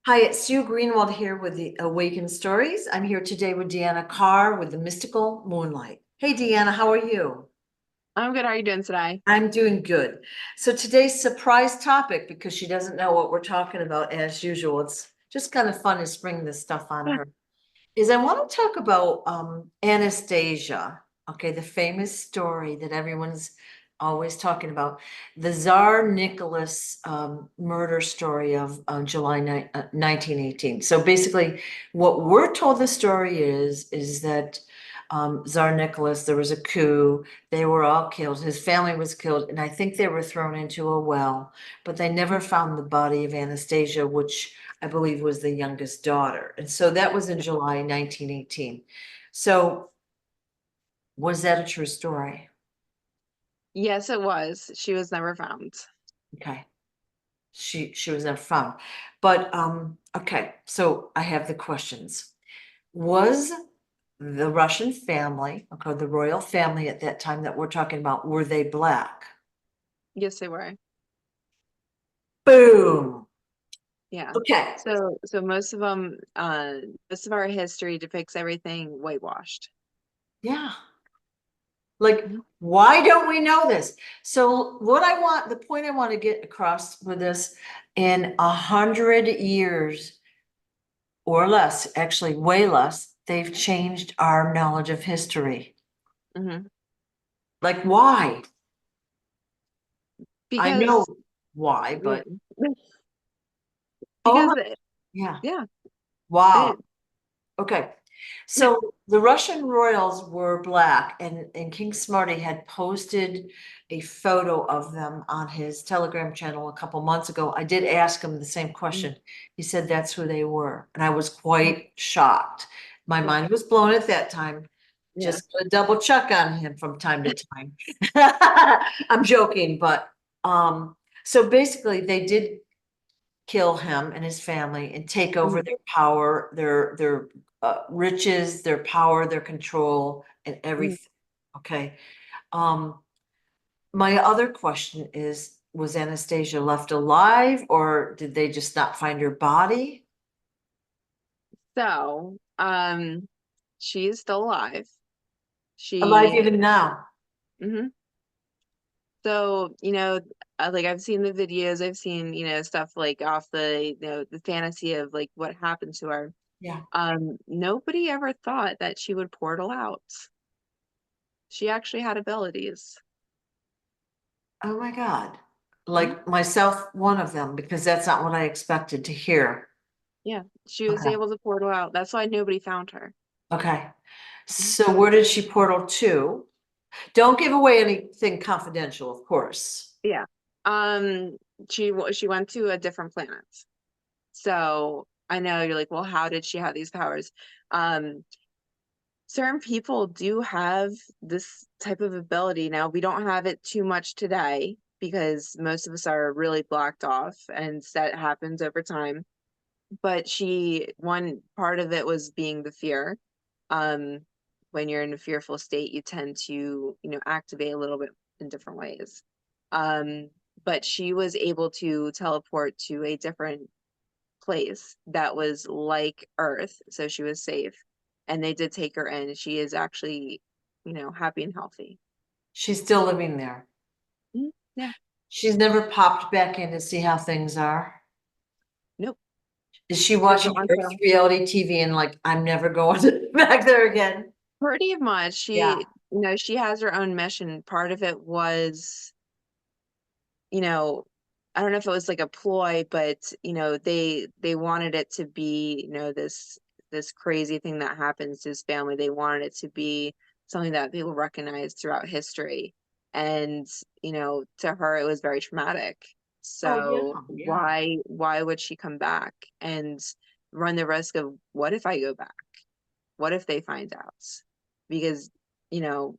Hi, it's Sue Greenwald here with the Awakened Stories. I'm here today with Deanna Carr with the Mystical Moonlight. Hey, Deanna, how are you? I'm good. How are you doing today? I'm doing good. So today's surprise topic, because she doesn't know what we're talking about as usual, it's just kind of fun to spring this stuff on Yeah. her, is I want to talk about Anastasia, okay, the famous story that everyone's always talking about, the Tsar Nicholas murder story of July 1918. So basically, what we're told the story is that Tsar Nicholas, there was a coup, they were all killed, his family was killed, and I think they were thrown into a well, but they never found the body of Anastasia, which I believe was the youngest daughter. And so that was in July 1918. So was that a true story? Yes, it was. She was never found. Okay. She was never found. But okay, so I have the questions. Was the Russian family, okay, the royal family at that time that we're talking about, were they black? Yes, they were. Boom. Yeah. Okay. So most of our history depicts everything whitewashed. Yeah. Like, Mhm. why don't we know this? So the point I want to get across with this, in 100 years or less, actually way less, they've changed our knowledge of history. Hmm. Like, why? I know Because why, yeah, but oh because my, yeah, yeah, wow. it, Okay. So the Russian royals were black, and King Smarty had posted a photo of them on his Telegram channel a couple months ago. I did ask him the same question. He said that's who they were, and I was quite shocked. My yeah, mind was blown at that time. yeah. Just a double check on him from time to time. I'm joking, but so basically they did kill him and his family and take over Mhm. their power, their riches, their power, their control, and Mhm. everything. Okay. Um, my other question is, was Anastasia left alive, or did they just not find her body? So, she is still alive. Alive She, even now. mhm. So, like I've seen the videos, I've seen, stuff like off the fantasy of like what happened to her. Yeah. Nobody ever thought that she would portal out. She actually had abilities. Oh my God. Mhm. Like myself, one of them, because that's not what I expected to hear. Yeah, she was Okay. able to portal out. That's why nobody found her. Okay. Mhm. So where did she portal to? Don't give away anything confidential, of course. Yeah. Um, she went to a different planet. So I know you're like, well, how did she have these powers? Um, Certain people do have this type of ability. Now, we don't have it too much today because most of us are really blocked off, and that happens over time. But one part of it was being the fear. Um, when you're in a fearful state, you tend to, activate a little bit in different ways. Um, but she was able to teleport to a different place that was like Earth, so she was safe. And they did take her in. She is actually, happy and healthy. She's still living there. Mhm. Yeah. She's never popped back in to see how things are. Nope. Is she She doesn't watching want Earth to. reality TV and like, I'm never going back there again? Pretty much. Yeah. She has her own mission. Part of it was, you know, I don't know if it was like a ploy, but they wanted it to be, this crazy thing that happens to his family. They wanted it to be something that people recognize throughout history. And, to her it was very traumatic. Oh, So yeah, yeah. why would she come back and run the risk of what if I go back? What if they find out? Because, you know,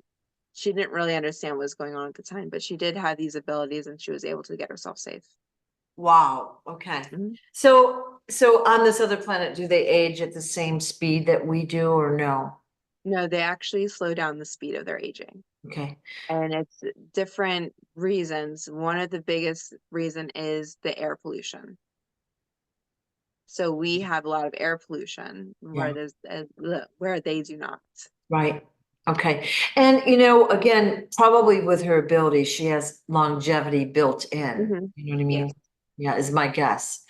she didn't really understand what was going on at the time, but she did have these abilities and she was able to get herself safe. Wow. Okay. Mhm. So on this other planet, do they age at the same speed that we do or no? No, they actually slow down the speed of their aging. Okay. And it's different reasons. One of the biggest reason is the air pollution. So we have a lot of air pollution Yeah. where they do not. Right. Okay. And you know, again, probably with her ability, she has longevity built in. Hmm. You know what I Yeah. mean? Yeah, is my guess.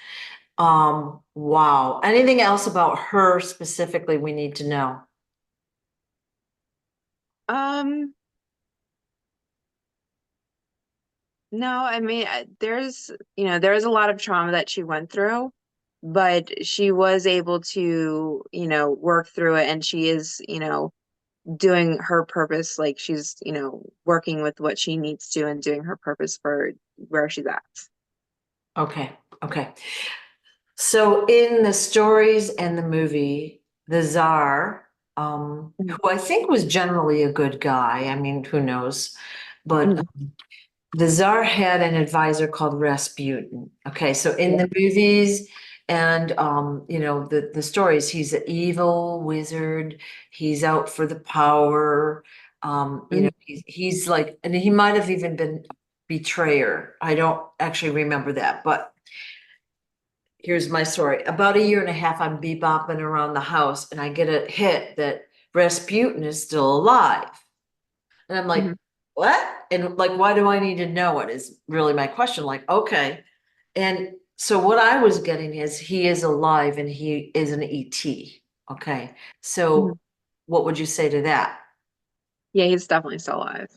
Wow. Anything else about her specifically we need to know? Um, no, I mean, there's a lot of trauma that she went through, but she was able to, work through it, and she is, doing her purpose, like she's, working with what she needs to and doing her purpose for where she's at. Okay. Okay. So in the stories and the movie, the Tsar, Mhm. who I think was generally a good guy, I mean, who knows, but Mhm. the Tsar had an advisor called Rasputin. Okay, so in Yeah. the movies and you know, the stories, he's an evil wizard. He's out for the power. You know, Mhm. he's like, and he might have even been a betrayer. I don't actually remember that, but here's my story. About a year and a half, I'm bebopping around the house, and I get a hit that Rasputin is still alive. And I'm like, Mhm. what? And like, why do I need to know it? Is really my question. Like, okay. And so what I was getting is he is alive and he is an ET. Okay. Mhm. So what would you say to that? Yeah, he's definitely still alive.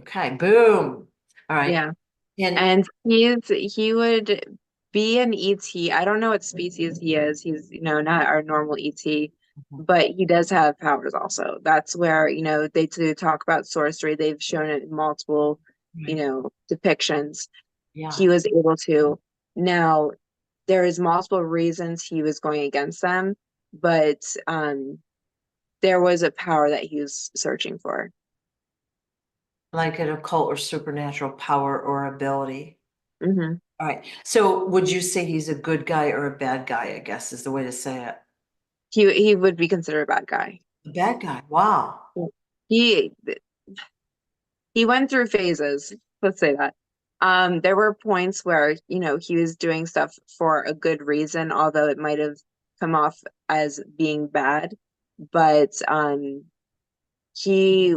Okay. Boom. All right. Yeah. And And he would be an ET. I don't know what species he is. He's, not our normal ET, but he does have powers also. That's where, they do talk about sorcery. They've shown it in multiple, right. depictions. Yeah. He was able to. Now, there is multiple reasons he was going against them, but there was a power that he was searching for. Like an occult or supernatural power or ability. Hmm. All right. So would you say he's a good guy or a bad guy, I guess is the way to say it. He would be considered a bad guy. A bad guy. Wow. He he went through phases, let's say that. There were points where, he was doing stuff for a good reason, although it might have come off as being bad. But he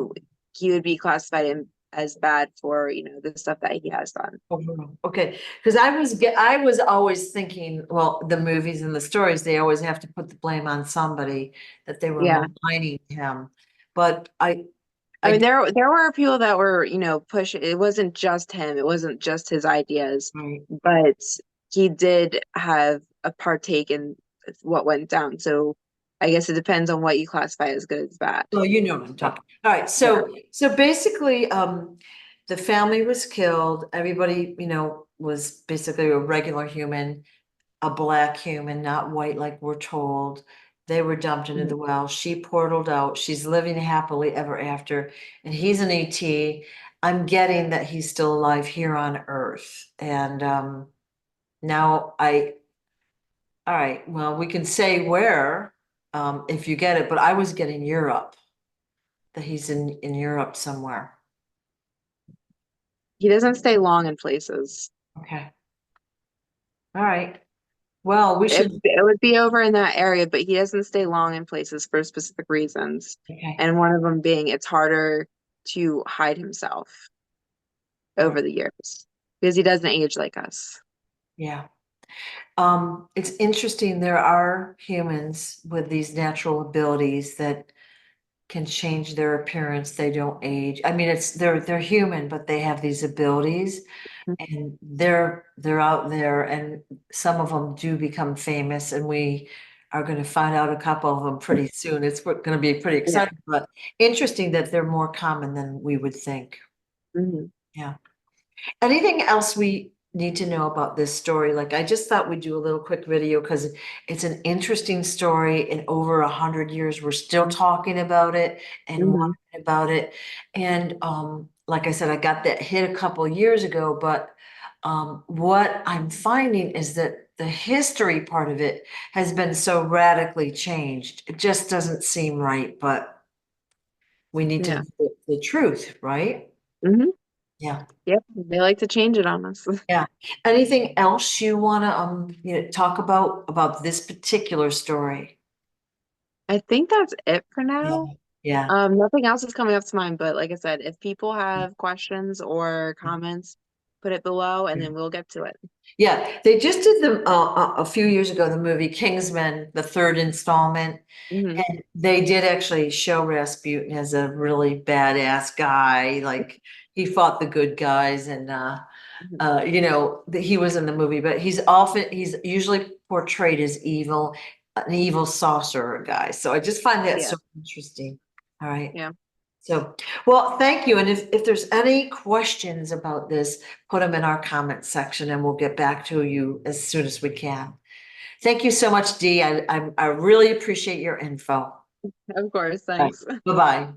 he would be classified as bad for, the stuff that he has done. Oh, wow. Okay, because I was always thinking, well, the movies and the stories, they always have to put the blame on somebody that they were Yeah. maligning him. But I I mean, did, there were people that were, push. It wasn't just him. It wasn't just his ideas, right. but he did have a partake in what went down. So I guess it depends on what you classify as good as bad. Well, you know what I'm So, talking. All right, yeah. so basically, the family was killed. Everybody, you know, was basically a regular human, a black human, not white like we're told. They were dumped into Mhm. the well. She portaled out. She's living happily ever after. And he's an ET. I'm getting that he's still alive here on Earth. And now all right, well, we can say where if you get it, but I was getting Europe, that he's in Europe somewhere. He doesn't stay long in places. Okay. All right. Well, we It, should. it would be over in that area, but he doesn't stay long in places for specific reasons. Okay. And one of them being it's harder to hide himself All right. over the years because he doesn't age like us. Yeah. It's interesting. There are humans with these natural abilities that can change their appearance. They don't age. I mean, they're human, but they have these abilities and they're out there and some of them do become famous and we are going to find out a couple of them pretty soon. It's going to be pretty Yeah. exciting, but interesting that they're more common than we would think. Hmm. Yeah. Anything else we need to know about this story? Like, I just thought we'd do a little quick video because it's an interesting story. In over 100 years, we're still talking about it and Hmm. wondering about it. And like I said, I got that hit a couple years ago, but what I'm finding is that the history part of it has been so radically changed. It just doesn't seem right, but we need to Yeah. know the truth, right? Hmm. Yeah. Yep, they like to change it on us. Yeah. Anything else you want to talk about this particular story? I think that's it for Yeah. now. Yeah. Nothing else is coming up to mind, but like I said, if people have questions or comments, put it below and then we'll get to it. Yeah, they just did a few years ago, the movie Kingsman, the third installment. Hmm. And they did actually show Rasputin as a really badass guy. Like he fought the good guys and he was in the movie, but he's usually portrayed as evil, an evil sorcerer guy. So I just find that Yeah, so interesting. All right. yeah, So, well, thank you. And if there's any questions about this, put them in our comment section and we'll get back to you as soon as we can. Thank you so much, Dee. I really appreciate your info. of course. Bye Thanks. bye.